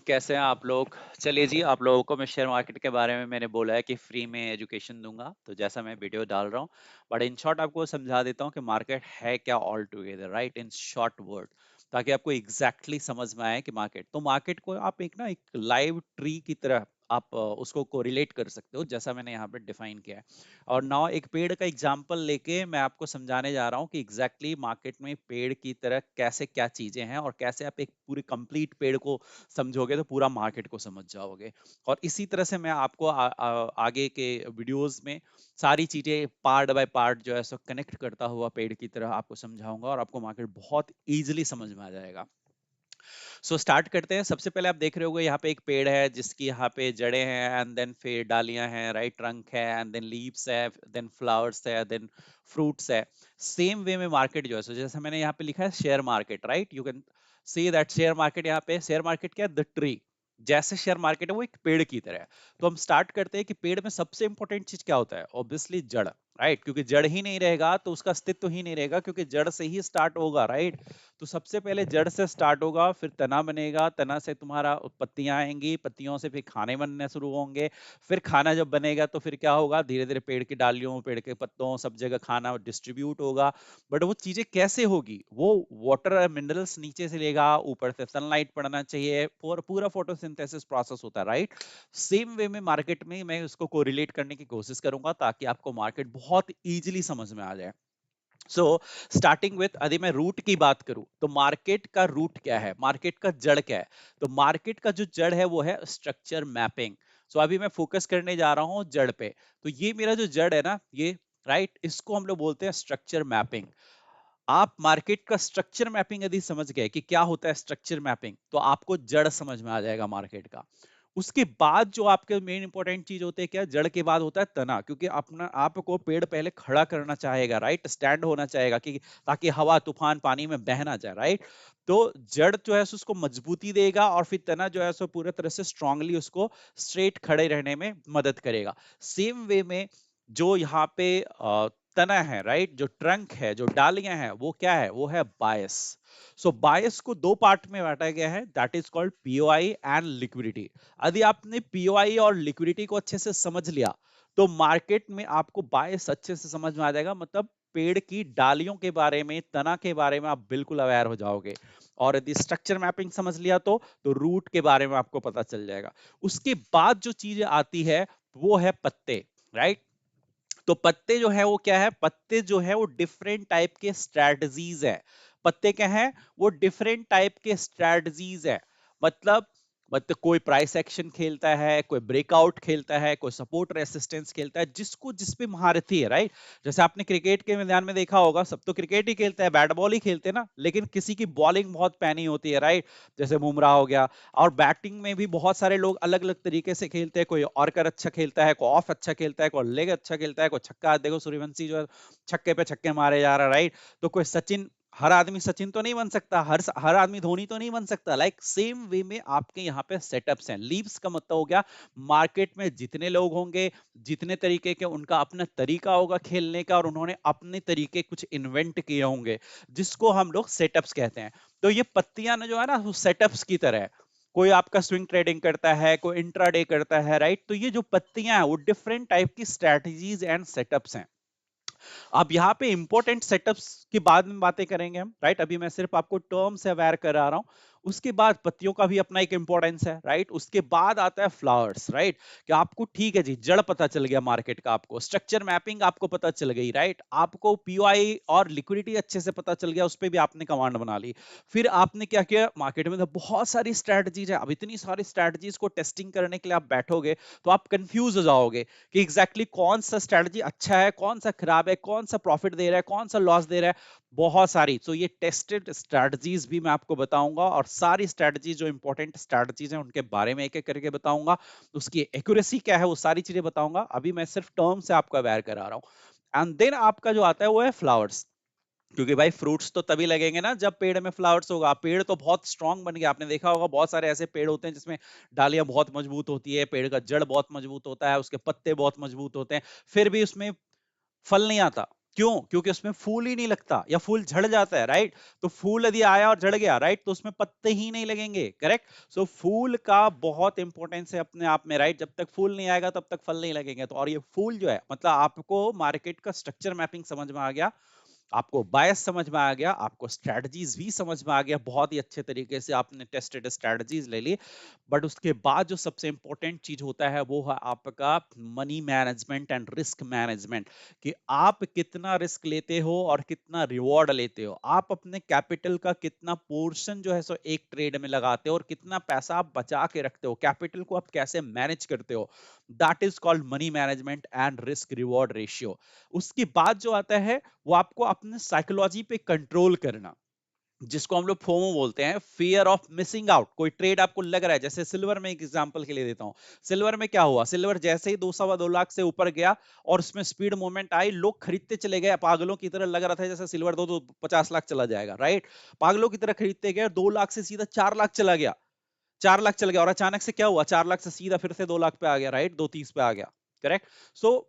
कैसे हैं आप लोग? चलिए जी, आप लोगों को मैं शेयर मार्केट के बारे में मैंने बोला है कि फ्री में एजुकेशन दूँगा, तो जैसा मैं वीडियो डाल रहा हूँ। बट इन शॉर्ट आपको समझा देता हूँ कि मार्केट है क्या all together, right? In short word, ताकि आपको एग्ज़ैक्टली समझ में आए कि मार्केट तो मार्केट को आप एक लाइव ट्री की तरह आप उसको कोरिलेट कर सकते हो, जैसा मैंने यहाँ पे डिफाइन किया है। और नाउ एक पेड़ का एग्जांपल लेके मैं आपको समझाने जा रहा हूँ कि एग्जैक्टली मार्केट में पेड़ की तरह कैसे क्या चीजें हैं और कैसे आप एक पूरे कंप्लीट पेड़ को समझोगे तो पूरा मार्केट को समझ जाओगे। और इसी तरह से मैं आपको आगे के वीडियोस में सारी चीजें पार्ट बाय पार्ट जो है सो कनेक्ट करता हुआ पेड़ की तरह आपको समझाऊंगा और आपको मार्केट बहुत इजीली समझ में आ जाएगा। सो स्टार्ट करते हैं। सबसे पहले आप देख रहे होगे यहाँ पे एक पेड़ है जिसकी यहाँ पे जड़ें हैं एंड देन फिर डालियां हैं, राइट? ट्रंक है एंड देन लीव्स है, देन फ्लावर्स है, देन फ्रूट्स है। सेम वे में मार्केट जो है, सो जैसे मैंने यहाँ पे लिखा है share market, right? You can see that share market, यहाँ पे शेयर मार्केट क्या है? The tree. जैसे शेयर मार्केट है वो एक पेड़ की तरह है। तो हम स्टार्ट करते हैं कि पेड़ में सबसे इंपॉर्टेंट चीज क्या होता है? ऑब्वियसली जड़, राइट? क्योंकि जड़ ही नहीं रहेगा तो उसका अस्तित्व ही नहीं रहेगा, क्योंकि जड़ से ही स्टार्ट होगा, राइट? तो सबसे पहले जड़ से स्टार्ट होगा, फिर तना बनेगा, तना से तुम्हारा पत्तियां आएंगी, पत्तियों से फिर खाने बनने शुरू होंगे। फिर खाना जब बनेगा तो फिर क्या होगा? धीरे धीरे पेड़ की डालियों, पेड़ के पत्तों, सब जगह खाना डिस्ट्रीब्यूट होगा। बट वो चीजें कैसे होगी? वो वाटर मिनरल्स नीचे से लेगा, ऊपर से सनलाइट पड़ना चाहिए, पूरा फोटोसिंथेसिस प्रोसेस होता है, राइट? सेम वे में मार्केट में मैं उसको कोरिलेट करने की कोशिश करूंगा ताकि आपको मार्केट बहुत इजीली समझ में आ जाए। सो स्टार्टिंग विथ, यदि मैं रूट की बात करूं तो मार्केट का रूट क्या है? मार्केट का जड़ क्या है? तो मार्केट का जो जड़ है वो है स्ट्रक्चर मैपिंग। सो अभी मैं फोकस करने जा रहा हूं जड़ पे। तो ये मेरा जो जड़ है ना, ये, राइट, इसको हम लोग बोलते हैं स्ट्रक्चर मैपिंग। आप मार्केट का स्ट्रक्चर मैपिंग यदि समझ गए कि क्या होता है स्ट्रक्चर मैपिंग, तो आपको जड़ समझ में आ जाएगा मार्केट का। उसके बाद जो आपके मेन इंपॉर्टेंट चीज होते हैं क्या? जड़ के बाद होता है तना, क्योंकि अपना आपको पेड़ पहले खड़ा करना चाहेगा, राइट? स्टैंड होना चाहेगा कि ताकि हवा तूफान पानी में बह ना जाए, राइट? तो जड़ जो है सो उसको मजबूती देगा और फिर तना जो है सो पूरी तरह से स्ट्रांगली उसको स्ट्रेट खड़े रहने में मदद करेगा। सेम वे में जो यहाँ पे तना है, राइट, जो ट्रंक है, जो डालियां हैं, वो क्या है? वो है बायस। सो बायस को दो पार्ट में बांटा गया है, that is called POI and liquidity. यदि आपने पीओआई और लिक्विडिटी को अच्छे से समझ लिया तो मार्केट में आपको बायस अच्छे से समझ में आ जाएगा। मतलब पेड़ की डालियों के बारे में, तना के बारे में आप बिल्कुल अवेयर हो जाओगे। और यदि स्ट्रक्चर मैपिंग समझ लिया तो रूट के बारे में आपको पता चल जाएगा। उसके बाद जो चीज आती है वो है पत्ते, राइट? तो पत्ते जो है वो क्या है? पत्ते जो है वो डिफरेंट टाइप के स्ट्रेटजीज है। पत्ते क्या है? वो डिफरेंट टाइप के स्ट्रेटजीज है। मतलब कोई प्राइस एक्शन खेलता है, कोई ब्रेकआउट खेलता है, कोई सपोर्ट रेसिस्टेंस खेलता है, जिसको जिस पे महारथी है, राइट? जैसे आपने क्रिकेट के मैदान में देखा होगा, सब तो क्रिकेट ही खेलते हैं, बैट बॉल ही खेलते हैं ना, लेकिन किसी की बॉलिंग बहुत पैनी होती है, राइट? जैसे बुमराह हो गया। और बैटिंग में भी बहुत सारे लोग अलग अलग तरीके से खेलते हैं। कोई ऑर्कर अच्छा खेलता है, कोई ऑफ अच्छा खेलता है, कोई लेग अच्छा खेलता है, कोई छक्का, देखो सूर्यवंशी जो है छक्के पे छक्के मारे जा रहा है, राइट? तो कोई सचिन, हर आदमी सचिन तो नहीं बन सकता, हर आदमी धोनी तो नहीं बन सकता। लाइक सेम वे में आपके यहाँ पे सेटअप्स हैं। लीव्स का मतलब हो गया मार्केट में जितने लोग होंगे, जितने तरीके के, उनका अपना तरीका होगा खेलने का और उन्होंने अपने तरीके कुछ इन्वेंट किए होंगे, जिसको हम लोग सेटअप्स कहते हैं। तो ये पत्तियां जो है ना, वो सेटअप्स की तरह है। कोई आपका स्विंग ट्रेडिंग करता है, कोई इंट्राडे करता है, राइट? तो ये जो पत्तियां हैं वो डिफरेंट टाइप की स्ट्रेटजीज एंड सेटअप्स हैं। अब यहाँ पे इंपॉर्टेंट सेटअप्स की बाद में बातें करेंगे हम, राइट? अभी मैं सिर्फ आपको टर्म से अवेयर करा रहा हूं। उसके बाद पत्तियों का भी अपना एक इंपॉर्टेंस है, राइट? उसके बाद आता है फ्लावर्स, राइट? कि आपको ठीक है जी, जड़ पता चल गया मार्केट का, आपको स्ट्रक्चर मैपिंग आपको पता चल गई, राइट? आपको पीओआई और लिक्विडिटी अच्छे से पता चल गया, उस पर भी आपने कमांड बना ली। फिर आपने क्या किया? मार्केट में तो बहुत सारी स्ट्रेटजीज है। अब इतनी सारी स्ट्रेटजीज को टेस्टिंग करने के लिए आप बैठोगे तो आप कंफ्यूज हो जाओगे कि एग्जैक्टली कौन सा स्ट्रेटजी अच्छा है, कौन सा खराब है, कौन सा प्रॉफिट दे रहा है, कौन सा लॉस दे रहा है। बहुत सारी, तो ये टेस्टेड स्ट्रेटजीज भी मैं आपको बताऊंगा और सारी स्ट्रेटजीज जो इंपॉर्टेंट स्ट्रेटजीज हैं उनके बारे में एक एक करके बताऊंगा। उसकी एक्यूरेसी क्या है वो सारी चीजें बताऊंगा। अभी मैं सिर्फ टर्म से आपको अवेयर करा रहा हूं। एंड देन आपका जो आता है वो है फ्लावर्स। क्योंकि भाई फ्रूट्स तो तभी लगेंगे ना जब पेड़ में फ्लावर्स होगा। पेड़ तो बहुत स्ट्रांग बन गया, आपने देखा होगा बहुत सारे ऐसे पेड़ होते हैं जिसमें डालियां बहुत मजबूत होती है, पेड़ का जड़ बहुत मजबूत होता है, उसके पत्ते बहुत मजबूत होते हैं, फिर भी उसमें फल नहीं आता। क्यों? क्योंकि उसमें फूल ही नहीं लगता या फूल झड़ जाता है, राइट? तो फूल यदि आया और झड़ गया, राइट, तो उसमें पत्ते ही नहीं लगेंगे, करेक्ट? सो फूल का बहुत इंपॉर्टेंस है अपने आप में, राइट? जब तक फूल नहीं आएगा तब तक फल नहीं लगेंगे। तो और ये फूल जो है, मतलब आपको मार्केट का स्ट्रक्चर मैपिंग समझ में आ गया, आपको बायस समझ में आ गया, आपको स्ट्रेटजीज भी समझ में आ गया, बहुत ही अच्छे तरीके से आपने टेस्टेड स्ट्रेटजीज ले ली। बट उसके बाद जो सबसे इंपॉर्टेंट चीज होता है वो है आपका money management and risk management, कि आप कितना रिस्क लेते हो और कितना रिवॉर्ड लेते हो, आप अपने कैपिटल का कितना पोर्शन जो है सो एक ट्रेड में लगाते हो और कितना पैसा आप बचा के रखते हो, कैपिटल को आप कैसे मैनेज करते हो। That is called money management and risk reward ratio. उसके बाद जो आता है वो आपको अपने साइकोलॉजी पे कंट्रोल करना, जिसको हम लोग फोमो बोलते हैं, फियर ऑफ मिसिंग आउट। कोई ट्रेड आपको लग रहा है, जैसे सिल्वर में एक एग्जांपल के लिए देता हूं। सिल्वर में क्या हुआ, सिल्वर जैसे ही 2 सवा 2 लाख से ऊपर गया और उसमें स्पीड मूवमेंट आई, लोग खरीदते चले गए पागलों की तरह, लग रहा था जैसे सिल्वर 50 लाख चला जाएगा, राइट? पागलों की तरह खरीदते गए, 2 लाख से सीधा 4 लाख चला गया, 4 लाख चल गया, और अचानक से क्या हुआ, 4 लाख से सीधा फिर से 2 लाख पे आ गया, राइट, 230 पे आ गया, करेक्ट? सो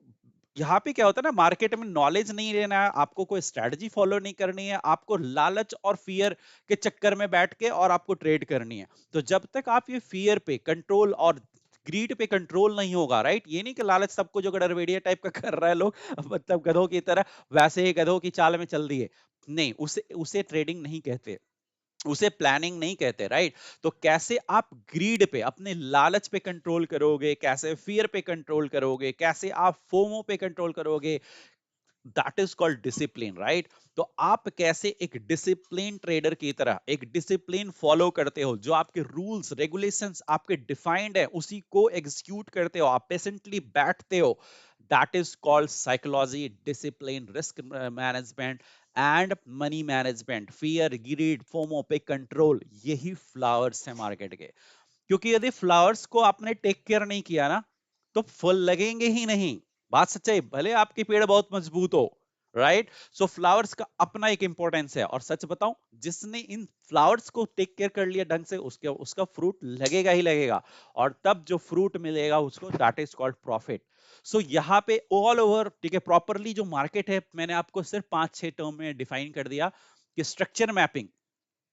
यहाँ पे क्या होता है ना, मार्केट में नॉलेज नहीं लेना है आपको, कोई स्ट्रेटजी फॉलो नहीं करनी है आपको, लालच और फियर के चक्कर में बैठ के और आपको ट्रेड करनी है। तो जब तक आप ये फियर पे कंट्रोल और ग्रीड पे कंट्रोल नहीं होगा, राइट, ये नहीं कि लालच सबको जो गड़रवेड़िया टाइप का कर रहा है लोग मतलब गधों की तरह, वैसे ही गधों की चाल में चल दिए, नहीं, उसे उसे ट्रेडिंग नहीं कहते, उसे प्लानिंग नहीं कहते, राइट? तो कैसे आप ग्रीड पे, अपने लालच पे कंट्रोल करोगे, कैसे फियर पे कंट्रोल करोगे, कैसे आप फोमो पे कंट्रोल करोगे, that is called discipline, right? तो आप कैसे एक डिसिप्लिन ट्रेडर की तरह एक डिसिप्लिन फॉलो करते हो, जो आपके रूल्स रेगुलेशंस आपके डिफाइंड है उसी को एग्जीक्यूट करते हो, आप पेशेंटली बैठते हो, that is called psychology, discipline, risk management and money management, fear, greed, FOMO पे कंट्रोल, यही फ्लावर्स है मार्केट के। क्योंकि यदि फ्लावर्स को आपने टेक केयर नहीं किया ना, तो फल लगेंगे ही नहीं। बात सच्चाई, भले आपके पेड़ बहुत मजबूत हो, राइट? सो फ्लावर्स का अपना एक इंपॉर्टेंस है, और सच बताऊं, जिसने इन फ्लावर्स को टेक केयर कर लिया ढंग से, उसके उसका फ्रूट लगेगा ही लगेगा, और तब जो फ्रूट मिलेगा उसको, दैट इज कॉल्ड प्रॉफिट। सो यहाँ पे ऑल ओवर, ठीक है, प्रॉपरली जो मार्केट है, मैंने आपको सिर्फ 5-6 टर्म में डिफाइन कर दिया कि स्ट्रक्चर मैपिंग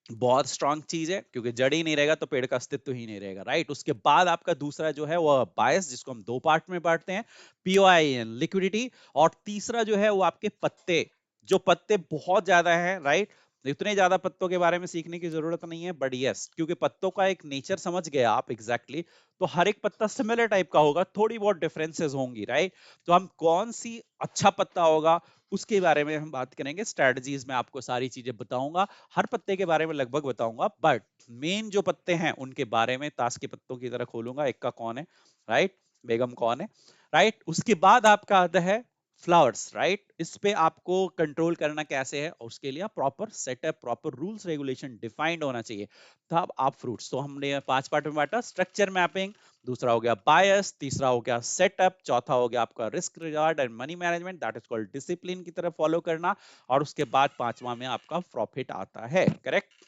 बहुत स्ट्रांग चीज है, क्योंकि जड़ ही नहीं रहेगा तो पेड़ का अस्तित्व ही नहीं रहेगा, राइट? उसके बाद आपका दूसरा जो है वो बायस, जिसको हम दो पार्ट में बांटते हैं, पीओआईएन लिक्विडिटी, और तीसरा जो है वो आपके पत्ते, जो पत्ते बहुत ज्यादा है, राइट? इतने ज्यादा पत्तों के बारे में सीखने की जरूरत नहीं है, बट यस, क्योंकि पत्तों का एक नेचर समझ गए आप एग्जैक्टली तो हर एक पत्ता सिमिलर टाइप का होगा, थोड़ी बहुत डिफरेंसेस होंगी, राइट? तो हम कौन सी अच्छा पत्ता होगा उसके बारे में हम बात करेंगे, स्ट्रेटजीज में आपको सारी चीजें बताऊंगा, हर पत्ते के बारे में लगभग बताऊंगा, बट मेन जो पत्ते हैं उनके बारे में ताश के पत्तों की तरह खोलूंगा, एक का कौन है, राइट, बेगम कौन है, राइट? उसके बाद आपका आता है फ्लावर्स, राइट? इस पे आपको कंट्रोल करना कैसे है, और उसके लिए proper setup, proper rules regulation defined होना चाहिए, तब आप फ्रूट्स। तो हमने 5 पार्ट में बांटा, स्ट्रक्चर मैपिंग, दूसरा हो गया बायस, तीसरा हो गया सेटअप, चौथा हो गया आपका risk regard and money management, that is called discipline की तरफ फॉलो करना, और उसके बाद पांचवा में आपका प्रॉफिट आता है, करेक्ट?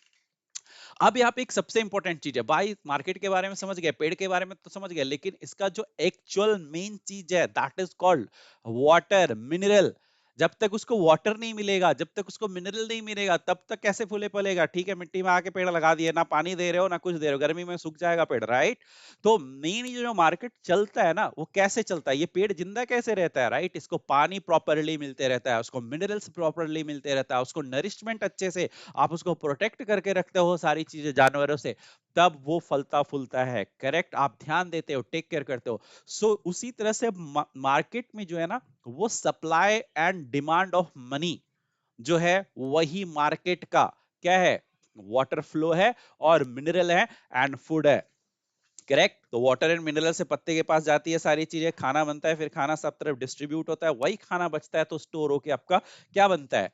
अब यहाँ पे एक सबसे इंपॉर्टेंट चीज है भाई, मार्केट के बारे में समझ गए, पेड़ के बारे में तो समझ गए, लेकिन इसका जो एक्चुअल मेन चीज है, that is called water, mineral. जब तक उसको वाटर नहीं मिलेगा, जब तक उसको मिनरल नहीं मिलेगा, तब तक कैसे फूले फलेगा? ठीक है, मिट्टी में आके पेड़ लगा दिए, ना पानी दे रहे हो ना कुछ दे रहे हो, गर्मी में सूख जाएगा पेड़, राइट? तो मेन ये जो मार्केट चलता है ना, वो कैसे चलता है, ये पेड़ जिंदा कैसे रहता है, राइट? इसको पानी प्रॉपरली मिलते रहता है, उसको मिनरल्स प्रॉपरली मिलते रहता है, उसको नरिशमेंट अच्छे से, आप उसको प्रोटेक्ट करके रखते हो सारी चीजें जानवरों से, तब वो फलता फूलता है, करेक्ट? आप ध्यान देते हो, टेक केयर करते हो। सो उसी तरह से मार्केट में जो है ना, वो supply and demand of money जो है, वही मार्केट का क्या है, वाटर फ्लो है, और मिनरल है, एंड फूड है, करेक्ट? तो वाटर एंड मिनरल से पत्ते के पास जाती है सारी चीजें, खाना बनता है, फिर खाना सब तरफ डिस्ट्रीब्यूट होता है, वही खाना बचता है तो स्टोर होके आपका क्या बनता है,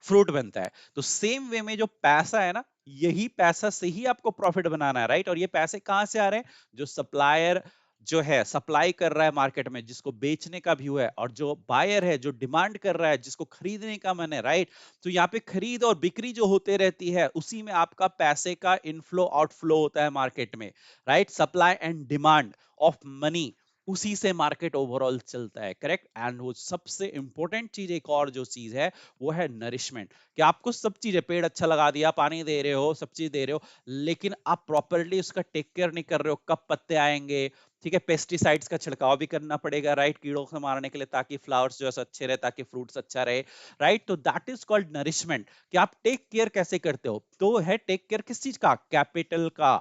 फ्रूट बनता है। तो सेम वे में जो पैसा है ना, यही पैसा से ही आपको प्रॉफिट बनाना है, राइट? और ये पैसे कहां से आ रहे हैं? जो सप्लायर जो है सप्लाई कर रहा है मार्केट में, जिसको बेचने का व्यू है, और जो बायर है जो डिमांड कर रहा है, जिसको खरीदने का मन है, राइट? तो यहाँ पे खरीद और बिक्री जो होते रहती है, उसी में आपका पैसे का इनफ्लो आउटफ्लो होता है मार्केट में, right? Supply and demand of money, उसी से मार्केट ओवरऑल चलता है, करेक्ट। एंड वो सबसे इंपॉर्टेंट चीज, एक और जो चीज है वो है नरिशमेंट, कि आपको सब चीजें, पेड़ अच्छा लगा दिया, पानी दे रहे हो, सब चीज दे रहे हो, लेकिन आप प्रॉपरली उसका टेक केयर नहीं कर रहे हो, कब पत्ते आएंगे, ठीक है, पेस्टिसाइड्स का छिड़काव भी करना पड़ेगा, राइट, कीड़ों को मारने के लिए, ताकि फ्लावर्स जो है अच्छे रहे, ताकि फ्रूट्स अच्छा रहे, राइट। तो दैट इज कॉल्ड नरिशमेंट, कि आप टेक केयर कैसे करते हो। तो है टेक केयर किस चीज का, कैपिटल का,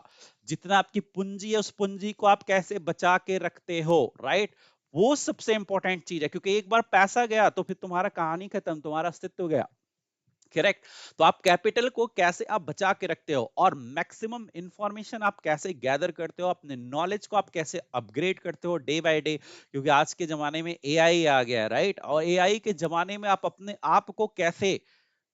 जितना आपकी पूंजी है उस पूंजी को आप कैसे बचा के रखते हो, राइट। वो सबसे इंपॉर्टेंट चीज है, क्योंकि एक बार पैसा गया तो फिर तुम्हारा कहानी खत्म, तुम्हारा अस्तित्व गया, करेक्ट। तो आप कैपिटल को कैसे आप बचा के रखते हो, और मैक्सिमम इंफॉर्मेशन आप कैसे गैदर करते हो, अपने नॉलेज को आप कैसे अपग्रेड करते हो डे बाय डे, क्योंकि आज के जमाने में एआई आ गया है, राइट। और एआई के जमाने में आप अपने आप को कैसे,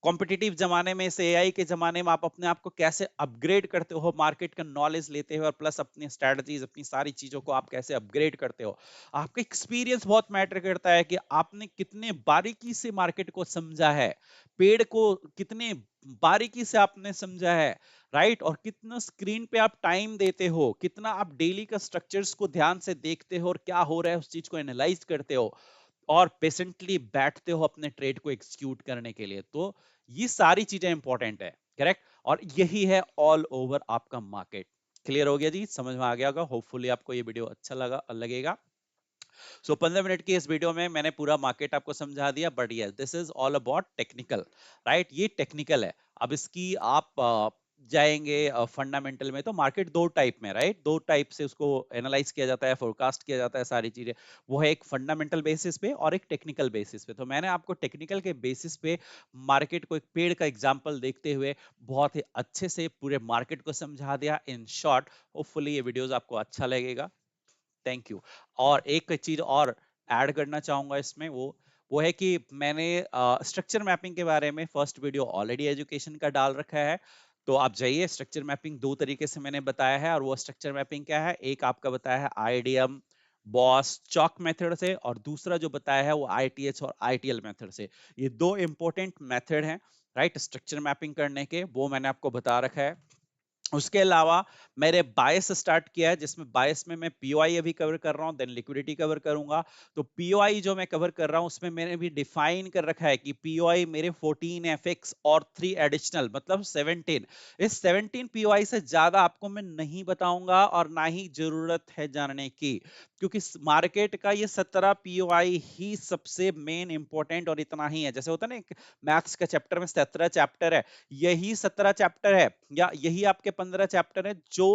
कॉम्पिटिटिव जमाने में से एआई के जमाने में आप अपने आप को कैसे अपग्रेड करते हो, मार्केट का नॉलेज लेते हो, और प्लस अपनी स्ट्रेटजीज, अपनी सारी चीजों को आप कैसे अपग्रेड करते हो। आपका एक्सपीरियंस बहुत मैटर करता है, कि आपने कितने बारीकी से मार्केट को समझा है, पेड़ को कितने बारीकी से आपने समझा है, राइट। और कितना स्क्रीन पे आप टाइम देते हो, कितना आप डेली का स्ट्रक्चर्स को ध्यान से देखते हो, और क्या हो रहा है उस चीज को एनालाइज करते हो, और पेशेंटली बैठते हो अपने ट्रेड को एग्जीक्यूट करने के लिए। तो ये सारी चीजें इंपॉर्टेंट है, करेक्ट। और यही है ऑल ओवर आपका मार्केट। क्लियर हो गया जी, समझ में आ गया होगा, होपफुली आपको ये वीडियो अच्छा लगेगा। सो 15 मिनट की इस वीडियो में मैंने पूरा मार्केट आपको समझा दिया, but yes this is all about technical, right. ये टेक्निकल है। अब इसकी आप जाएंगे फंडामेंटल में, तो मार्केट दो टाइप में, राइट, दो टाइप से उसको एनालाइज किया जाता है, फोरकास्ट किया जाता है, सारी चीजें। वो है एक फंडामेंटल बेसिस पे और एक टेक्निकल बेसिस पे। तो मैंने आपको टेक्निकल के बेसिस पे मार्केट को एक पेड़ का एग्जांपल देखते हुए बहुत ही अच्छे से पूरे मार्केट को समझा दिया इन शॉर्ट। होपफुली ये वीडियोस आपको अच्छा लगेगा। Thank you. और एक चीज और ऐड करना चाहूंगा इसमें, वो है कि मैंने स्ट्रक्चर मैपिंग के बारे में फर्स्ट वीडियो ऑलरेडी एजुकेशन का डाल रखा है। तो आप जाइए, स्ट्रक्चर मैपिंग दो तरीके से मैंने बताया है, और वो स्ट्रक्चर मैपिंग क्या है, एक आपका बताया है आईडीएम, बॉस, चॉक मेथड से, और दूसरा जो बताया है वो आईटीएच और आईटीएल मेथड से। ये दो इंपॉर्टेंट मेथड हैं, राइट, स्ट्रक्चर मैपिंग करने के, वो मैंने आपको बता रखा है। उसके अलावा मैंने बायस स्टार्ट किया है, जिसमें बायस में मैं पीओआई अभी कवर कर रहा हूं, देन लिक्विडिटी कवर करूंगा। तो पीओआई जो मैं कवर कर रहा हूं उसमें मैंने भी डिफाइन कर रखा है कि पीओआई मेरे 14 एफएक्स और 3 एडिशनल, मतलब 17। इस 17 पीओआई से ज्यादा आपको मैं नहीं बताऊंगा, और ना ही जरूरत है जानने की, क्योंकि मार्केट का ये 17 पीओआई ही सबसे मेन इंपॉर्टेंट और इतना ही है। जैसे होता है ना, मैथ्स का चैप्टर में 17 चैप्टर है, यही 17 चैप्टर है, या यही आपके 15 चैप्टर है जो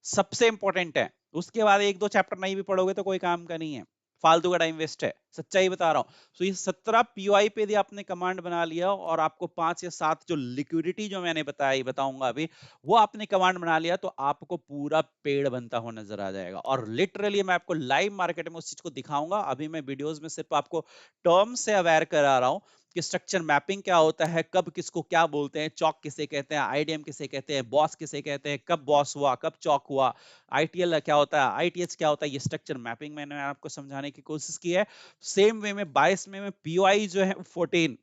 सबसे इंपॉर्टेंट है। उसके बाद एक दो चैप्टर नहीं भी पढ़ोगे तो कोई काम का नहीं है, फालतू का टाइम वेस्ट है, सच्चाई बता रहा हूं। तो ये 17 पीओआई पे यदि आपने कमांड बना लिया, और आपको 5 या 7 जो लिक्विडिटी जो मैंने बताई, बताऊंगा अभी, वो आपने कमांड बना लिया, तो आपको पूरा पेड़ बनता हुआ नजर आ जाएगा। और लिटरली मैं आपको लाइव मार्केट में उस चीज को दिखाऊंगा। अभी मैं वीडियोस में सिर्फ आपको टर्म से अवेयर करा रहा हूं कि स्ट्रक्चर मैपिंग क्या होता है, कब किसको क्या बोलते हैं, चौक किसे कहते हैं, आईडीएम किसे कहते हैं, बॉस किसे कहते हैं, कब बॉस हुआ, कब चौक हुआ, आईटीएल क्या होता है, आईटीएच क्या होता है, ये स्ट्रक्चर मैपिंग मैंने आपको समझाने की कोशिश की है। सेम वे में 22 में पीओआई जो है 14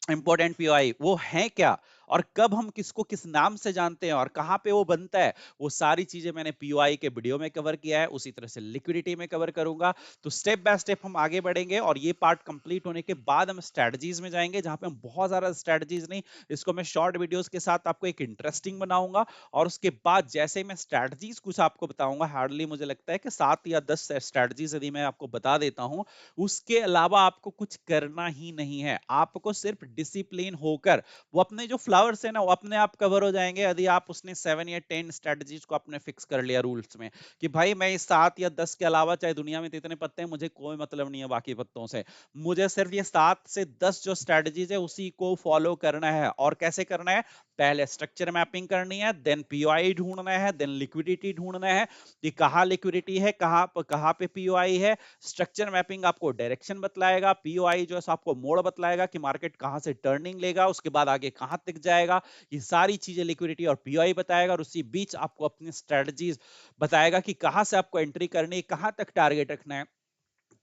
इंपॉर्टेंट पीओआई वो है क्या, और कब हम किसको किस नाम से जानते हैं, और कहां पे वो बनता है, वो सारी चीजें मैंने पीओआई के वीडियो में कवर किया है। उसी तरह से लिक्विडिटी में कवर करूंगा। तो स्टेप बाय स्टेप हम आगे बढ़ेंगे, और ये पार्ट कंप्लीट होने के बाद हम स्ट्रेटजीज में जाएंगे, जहां पे हम बहुत ज्यादा स्ट्रेटजीज नहीं, इसको मैं शॉर्ट वीडियोस के साथ आपको एक इंटरेस्टिंग बनाऊंगा। और उसके बाद जैसे मैं स्ट्रेटजीज कुछ आपको बताऊंगा, हार्डली मुझे लगता है कि 7 या 10 स्ट्रेटजीज यदि मैं आपको बता देता हूं, उसके अलावा आपको कुछ करना ही नहीं है। आपको सिर्फ डिसिप्लिन होकर, वो अपने जो फ्लावर्स है ना, वो अपने आप कवर हो जाएंगे, यदि आप उसने 7 या 10 स्ट्रेटजीज को आपने फिक्स कर लिया रूल्स में, कि भाई मैं इस 7 या 10 के अलावा, चाहे दुनिया में इतने पत्ते हैं, मुझे कोई मतलब नहीं है बाकी पत्तों से, मुझे सिर्फ ये 7 से 10 जो स्ट्रेटजीज है उसी को फॉलो करना है। और कैसे करना है, पहले स्ट्रक्चर मैपिंग करनी है, देन पीओआई ढूंढना है, देन लिक्विडिटी ढूंढना है, कि कहाँ लिक्विडिटी है, कहाँ पे पीओआई है। स्ट्रक्चर मैपिंग आपको डायरेक्शन बतलाएगा, पीओआई जो है आपको मोड़ बतलाएगा कि मार्केट कहां से टर्निंग लेगा, उसके बाद आगे कहां तक जाएगा। ये सारी चीजें लिक्विडिटी और पीओआई बताएगा, और उसी बीच आपको अपनी स्ट्रेटजीज बताएगा कि कहां से आपको एंट्री करनी है, कहां तक टारगेट रखना है,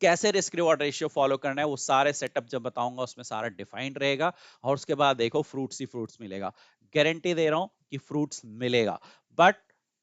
कैसे रिस्क रिवॉर्ड रेशियो फॉलो करना है। वो सारे सेटअप जब बताऊंगा उसमें सारा डिफाइंड रहेगा, और उसके बाद देखो फ्रूट्स ही फ्रूट्स मिलेगा, गारंटी दे रहा हूं कि फ्रूट्स मिलेगा। बट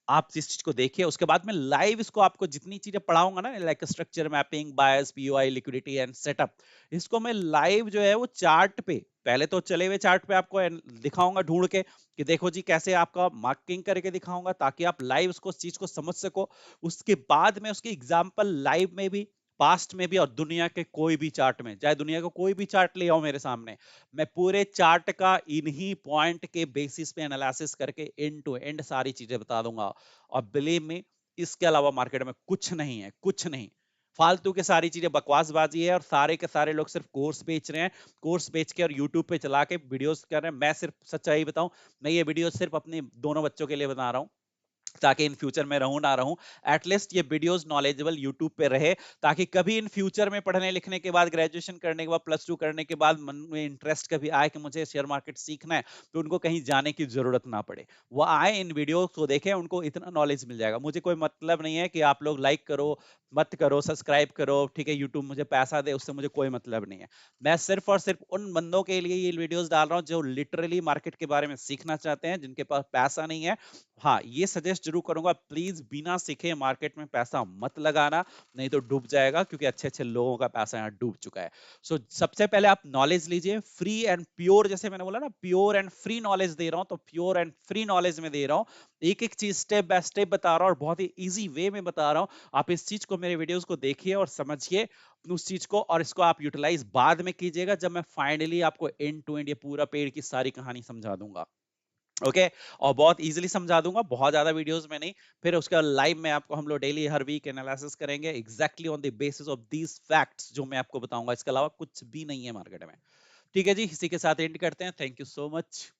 आप इस चीज को देखिए, उसके बाद में लाइव इसको आपको जितनी चीजें पढ़ाऊंगा ना, like structure mapping, bias, POI, liquidity and setup, इसको मैं लाइव जो है वो चार्ट पे, पहले तो चले हुए चार्ट पे आपको दिखाऊंगा ढूंढ के कि देखो जी कैसे आपका मार्किंग करके दिखाऊंगा, ताकि आप लाइव उसको उस चीज को समझ सको। उसके बाद में उसकी एग्जांपल लाइव में भी, पास्ट में भी, और दुनिया के कोई भी चार्ट में, चाहे दुनिया का कोई भी चार्ट ले आओ मेरे सामने, मैं पूरे चार्ट का इन्हीं पॉइंट के बेसिस पे एनालिसिस करके एंड टू एंड सारी चीजें बता दूंगा। और बिलीव मी, इसके अलावा मार्केट में कुछ नहीं है, कुछ नहीं। फालतू के सारी चीजें बकवासबाजी है, और सारे के सारे लोग सिर्फ कोर्स बेच रहे हैं, कोर्स बेच के और यूट्यूब पे चला के वीडियोस कर रहे हैं। मैं सिर्फ सच्चाई बताऊं, मैं ये वीडियो सिर्फ अपने दोनों बच्चों के लिए बना रहा हूं, ताकि इन फ्यूचर में रहूं ना रहूं, एटलीस्ट ये वीडियोस नॉलेजेबल यूट्यूब पे रहे, ताकि कभी इन फ्यूचर में पढ़ने लिखने के बाद, ग्रेजुएशन करने के बाद, प्लस टू करने के बाद मन में इंटरेस्ट कभी आए कि मुझे शेयर मार्केट सीखना है, तो उनको कहीं जाने की जरूरत ना पड़े। वो आए, इन वीडियो को देखें, उनको इतना नॉलेज मिल जाएगा। मुझे कोई मतलब नहीं है कि आप लोग लाइक करो मत करो, सब्सक्राइब करो, ठीक है, यूट्यूब मुझे पैसा दे, उससे मुझे कोई मतलब नहीं है। मैं सिर्फ और सिर्फ उन बंदों के लिए ये वीडियोस डाल रहा हूं जो लिटरली मार्केट के बारे में सीखना चाहते हैं, जिनके पास पैसा नहीं है। हाँ, ये सजेस्ट जरूर करूंगा, प्लीज बिना सीखे मार्केट में पैसा मत लगाना, नहीं तो डूब जाएगा, क्योंकि अच्छे अच्छे लोगों का पैसा यहाँ डूब चुका है। सो सबसे पहले आप नॉलेज लीजिए, फ्री एंड प्योर, जैसे मैंने बोला ना, प्योर एंड फ्री नॉलेज दे रहा हूं, तो प्योर एंड फ्री नॉलेज में दे रहा हूं, एक एक चीज स्टेप बाय स्टेप बता रहा हूं, और बहुत ही इजी वे में बता रहा हूं। आप इस चीज को, मेरे वीडियोस को देखिए और समझिए उस चीज को, और इसको आप यूटिलाइज बाद में कीजिएगा, जब मैं फाइनली आपको एंड टू एंड ये पूरा पेड़ की सारी कहानी समझा दूंगा। ओके, और बहुत इजीली समझा दूंगा, बहुत ज्यादा वीडियोस में नहीं। फिर उसके बाद लाइव में आपको, हम लोग डेली हर वीक एनालिसिस करेंगे exactly on the basis of these facts, जो मैं आपको बताऊंगा। इसके अलावा कुछ भी नहीं है मार्केट में। ठीक है जी, इसी के साथ एंड करते हैं। Thank you so much.